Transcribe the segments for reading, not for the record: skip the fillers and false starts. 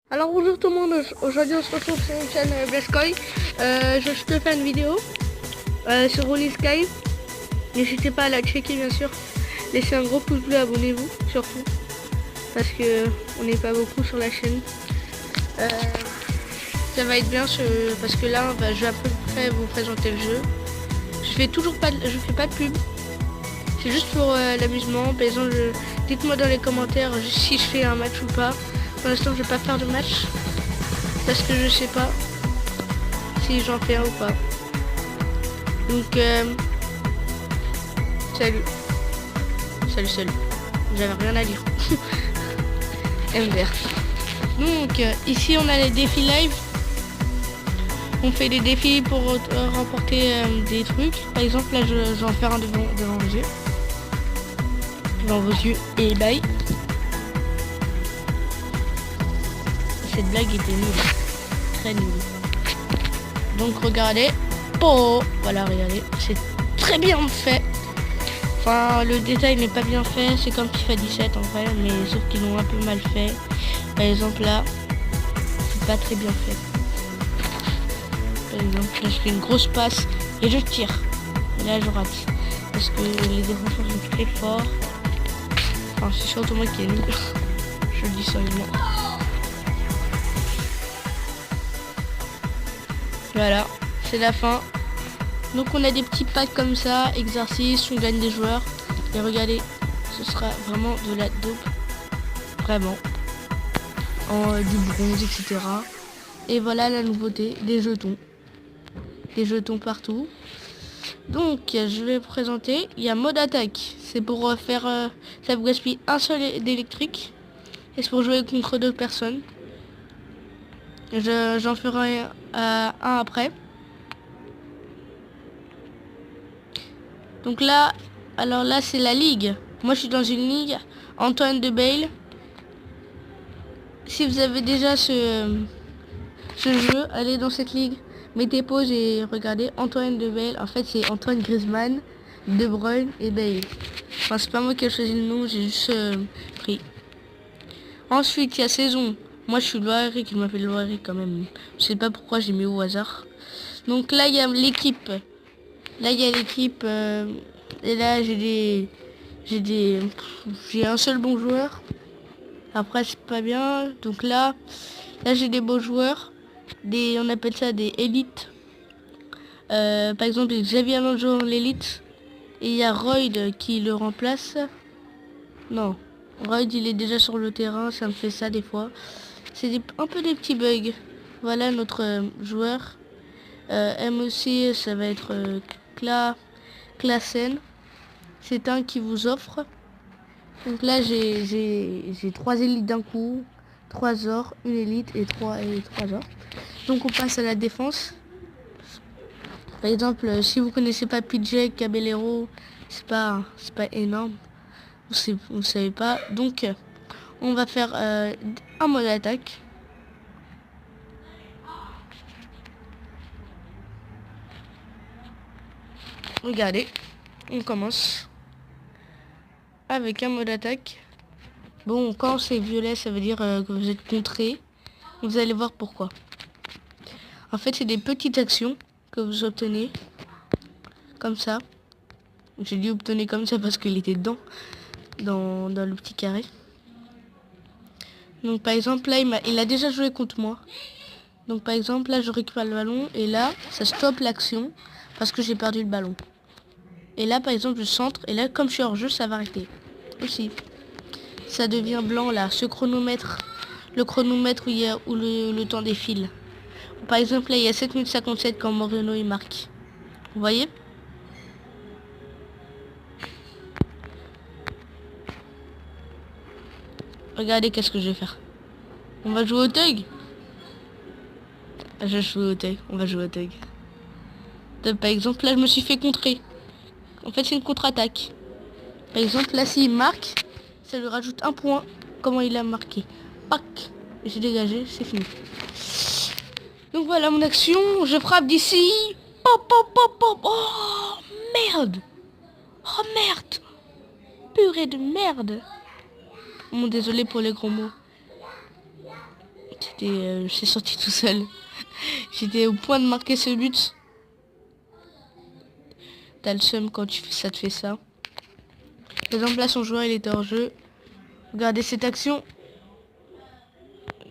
Alors bonjour tout le monde, aujourd'hui on se retrouve sur une chaîne Blascoy. Je te fais une vidéo sur Rolling Sky. N'hésitez pas à la checker bien sûr. Laissez un gros pouce bleu, abonnez-vous surtout. Parce que on n'est pas beaucoup sur la chaîne. Ça va être bien parce que là je vais à peu près vous présenter le jeu. Je fais pas de pub. C'est juste pour l'amusement. Par exemple, dites-moi dans les commentaires si je fais un match ou pas. Pour l'instant, je vais pas faire de match parce que je sais pas si j'en fais un ou pas. Donc, salut. J'avais rien à dire. MVR. Donc, ici, on a les défis live. On fait des défis pour remporter des trucs. Par exemple, là, je vais en faire un devant vos yeux. Devant vos yeux et bye. Cette blague était nulle, très nulle. Donc regardez, oh, voilà, regardez, c'est très bien fait. Enfin, le détail n'est pas bien fait, c'est comme FIFA 17 en vrai, mais sauf qu'ils l'ont un peu mal fait. Par exemple là, c'est pas très bien fait. Par exemple, là je fais une grosse passe et je tire. Et là je rate. Parce que les défenseurs sont très forts. Enfin, c'est surtout moi qui est nul. Je le dis sérieusement. Voilà, c'est la fin. Donc on a des petits packs comme ça, exercices, on gagne des joueurs. Et regardez, ce sera vraiment de la dope. Vraiment. Du bronze, etc. Et voilà la nouveauté, des jetons. Des jetons partout. Donc je vais vous présenter, il y a mode attaque. C'est pour faire, ça vous gaspille un seul d'électrique. Et c'est pour jouer contre d'autres personnes. J'en ferai un après. Donc là, alors là c'est la ligue. Moi je suis dans une ligue Antoine de Bale. Si vous avez déjà ce jeu, allez dans cette ligue, mettez pause et regardez Antoine de Bale. En fait c'est Antoine Griezmann, De Bruyne et Bale. Enfin c'est pas moi qui ai choisi le nom, j'ai juste pris. Ensuite il y a saison. Moi je suis Loïc, il m'appelle Loïc quand même. Je sais pas pourquoi j'ai mis au hasard. Donc là il y a l'équipe. Là il y a l'équipe et là j'ai un seul bon joueur. Après c'est pas bien. Donc là j'ai des beaux joueurs. On appelle ça des élites. Par exemple Xavier Alonso l'élite. Et il y a Royd qui le remplace. Non. Royd il est déjà sur le terrain. Ça me fait ça des fois. C'est un peu des petits bugs. Voilà notre joueur. M aussi ça va être Klassen. C'est un qui vous offre. Donc là j'ai 3 élites d'un coup, 3 ors, une élite et 3 ors. Donc on passe à la défense. Par exemple, si vous connaissez pas PJ Caballero, c'est pas énorme. Vous savez pas. Donc on va faire un mode attaque. Regardez, on commence avec un mode attaque. Bon, quand c'est violet, ça veut dire que vous êtes contré. Vous allez voir pourquoi. En fait, c'est des petites actions que vous obtenez. Comme ça. J'ai dû obtenir comme ça parce qu'il était dedans. Dans le petit carré. Donc par exemple, là, il a déjà joué contre moi. Donc par exemple, là, je récupère le ballon. Et là, ça stoppe l'action. Parce que j'ai perdu le ballon. Et là, par exemple, je centre. Et là, comme je suis hors jeu, ça va arrêter. Aussi. Ça devient blanc là. Ce chronomètre. Le chronomètre où le temps défile. Par exemple, là, il y a 7 minutes 57 quand Moreno il marque. Vous voyez? Regardez qu'est-ce que je vais faire. On va jouer au thug. Je joue au thug. On va jouer au thug. Par exemple, là, je me suis fait contrer. En fait, c'est une contre-attaque. Par exemple, là, s'il marque, ça lui rajoute un point. Comment il a marqué. Pac. J'ai dégagé, c'est fini. Donc voilà mon action. Je frappe d'ici. Pop, pop, pop, pop. Oh, merde. Oh, merde. Purée de merde. Bon, désolé pour les gros mots. c'est sorti tout seul. J'étais au point de marquer ce but. T'as le seum quand ça te fait ça. Par exemple, là, son joueur, il était hors jeu. Regardez cette action.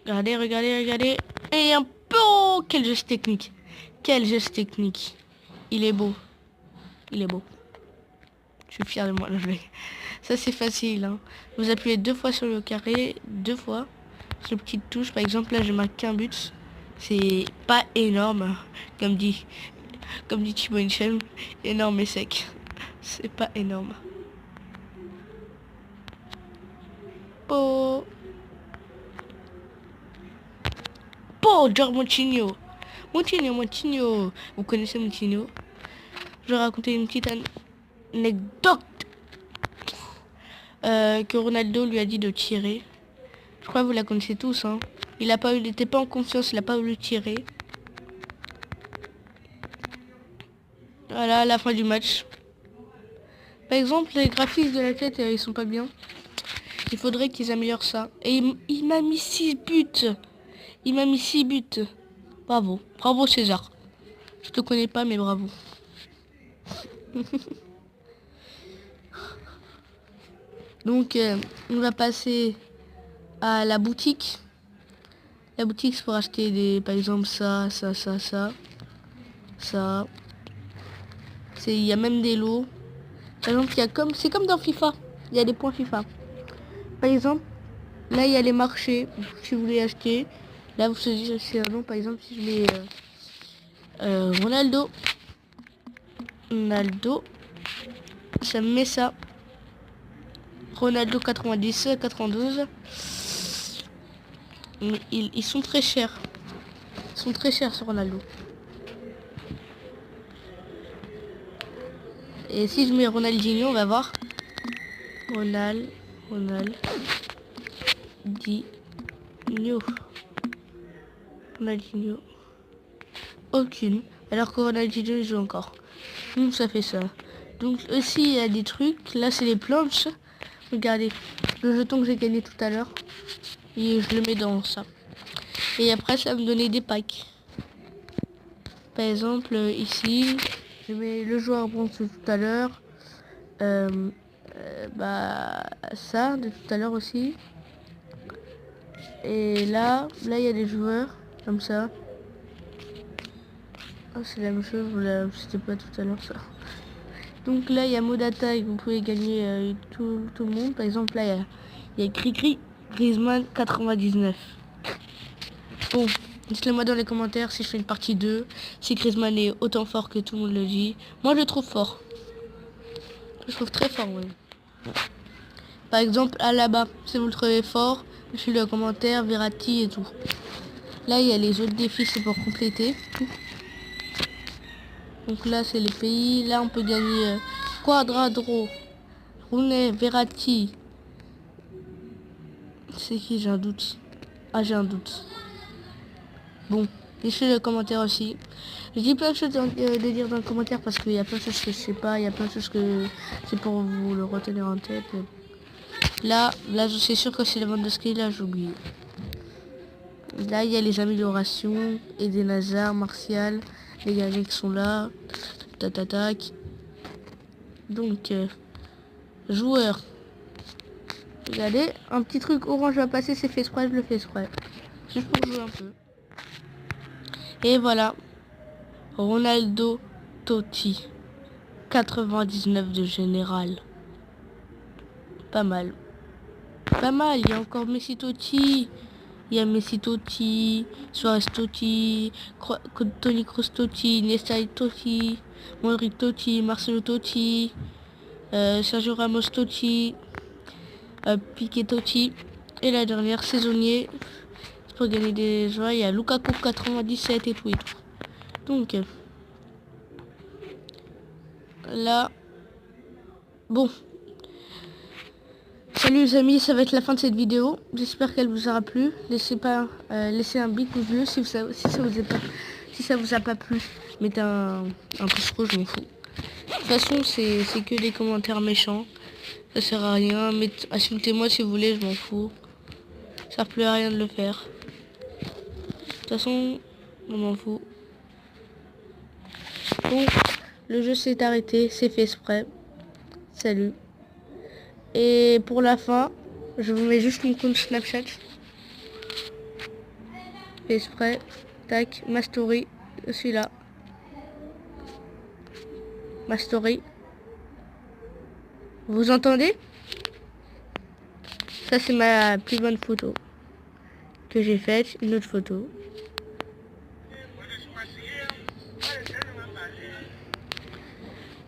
Regardez, regardez, regardez. Et un peu... Oh, quel geste technique. Quel geste technique. Il est beau. Il est beau. Je suis fier de moi. Ça, c'est facile. Hein. Vous appuyez 2 fois sur le carré. 2 fois. Sur la petite touche. Par exemple, là, j'ai marqué un but. C'est pas énorme. Comme dit Thibaut Inchel. Énorme et sec. C'est pas énorme. Po. George Moutinho. Moutinho. Vous connaissez Moutinho? Je vais raconter une petite anecdote. Que Ronaldo lui a dit de tirer. Je crois que vous la connaissez tous. Hein. Il n'était pas en confiance, il n'a pas voulu tirer. Voilà, la fin du match. Par exemple, les graphismes de la tête, ils sont pas bien. Il faudrait qu'ils améliorent ça. Et il m'a mis 6 buts. Il m'a mis 6 buts. Bravo. Bravo César. Je te connais pas, mais bravo. Donc, on va passer à la boutique. La boutique, c'est pour acheter par exemple, ça. Il y a même des lots. Par exemple, c'est comme dans FIFA. Il y a des points FIFA. Par exemple, là, il y a les marchés. Si vous voulez acheter, là, vous choisissez un nom. Par exemple, si je mets Ronaldo, ça me met ça. Ronaldo 90, 92. Mais ils sont très chers. Ils sont très chers sur Ronaldo. Et si je mets Ronaldinho, on va voir. Ronaldinho. Aucune. Alors que Ronaldinho il joue encore. Donc ça fait ça. Donc aussi il y a des trucs. Là c'est les planches. Regardez. Le jeton que j'ai gagné tout à l'heure. Et je le mets dans ça. Et après ça va me donner des packs. Par exemple ici. Je mets le joueur bronze tout à l'heure. Ça de tout à l'heure aussi. Et là il y a des joueurs comme ça. Oh, c'est la même chose, c'était pas tout à l'heure ça. Donc là il y a mode attaque, vous pouvez gagner tout le monde. Par exemple là il y a Griezmann 99. Bon, dites-le moi dans les commentaires si je fais une partie 2, si Griezmann est autant fort que tout le monde le dit. Moi je le trouve fort. Je le trouve très fort, oui. Par exemple, Alaba, si vous le trouvez fort, laissez-le en commentaire, Verratti et tout. Là, il y a les autres défis, c'est pour compléter. Donc là, c'est les pays. Là, on peut gagner Quadradro, Rooney, Verratti. C'est qui? J'ai un doute. Ah, j'ai un doute. Bon, laissez le commentaire aussi. Je dis plein de choses de dire dans le commentaire parce qu'il y a plein de choses que je sais pas. Il y a plein de choses que c'est pour vous le retenir en tête. Là, je suis sûr que c'est le Lewandowski, là, j'ai oublié. Là, il y a les améliorations. Eden Hazard, Martial. Les gars qui sont là. Tatatac. Donc, joueur. Regardez, un petit truc orange va passer, c'est fait exprès, je le fais exprès. Juste pour jouer un peu. Et voilà. Ronaldo Totti. 99 de général. Pas mal. Pas mal, il y a encore Messi Totti. Il y a Messi Totti, Suarez Totti, Toni Kroos Totti, Nesta Totti, Modric Totti, Marcelo Totti, Sergio Ramos Totti, Piqué Totti. Et la dernière, saisonnier. Pour gagner des joueurs, il y a Lukaku 97 et tout et tout. Donc, là, bon. Salut les amis, ça va être la fin de cette vidéo. J'espère qu'elle vous aura plu. Laissez un big pouce bleu si ça vous a pas plu. Mettez un pouce rouge, je m'en fous. De toute façon, c'est que des commentaires méchants. Ça sert à rien. Insultez-moi si vous voulez, je m'en fous. Ça ne sert plus à rien de le faire. façon, on m'en fout. Donc, le jeu s'est arrêté, c'est fait exprès. Salut. Et pour la fin, je vous mets juste mon compte Snapchat. Fait exprès. Tac, ma story. Celui-là. Ma story. Vous entendez? Ça, c'est ma plus bonne photo que j'ai faite. Une autre photo.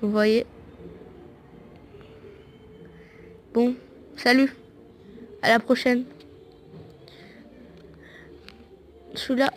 Vous voyez? Bon, salut. À la prochaine. Celui-là.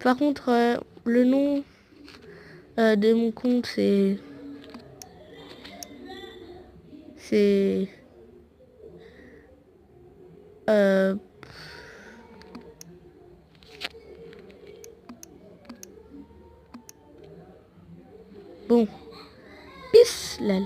Par contre, le nom de mon compte, c'est... Bon. Peace, lol.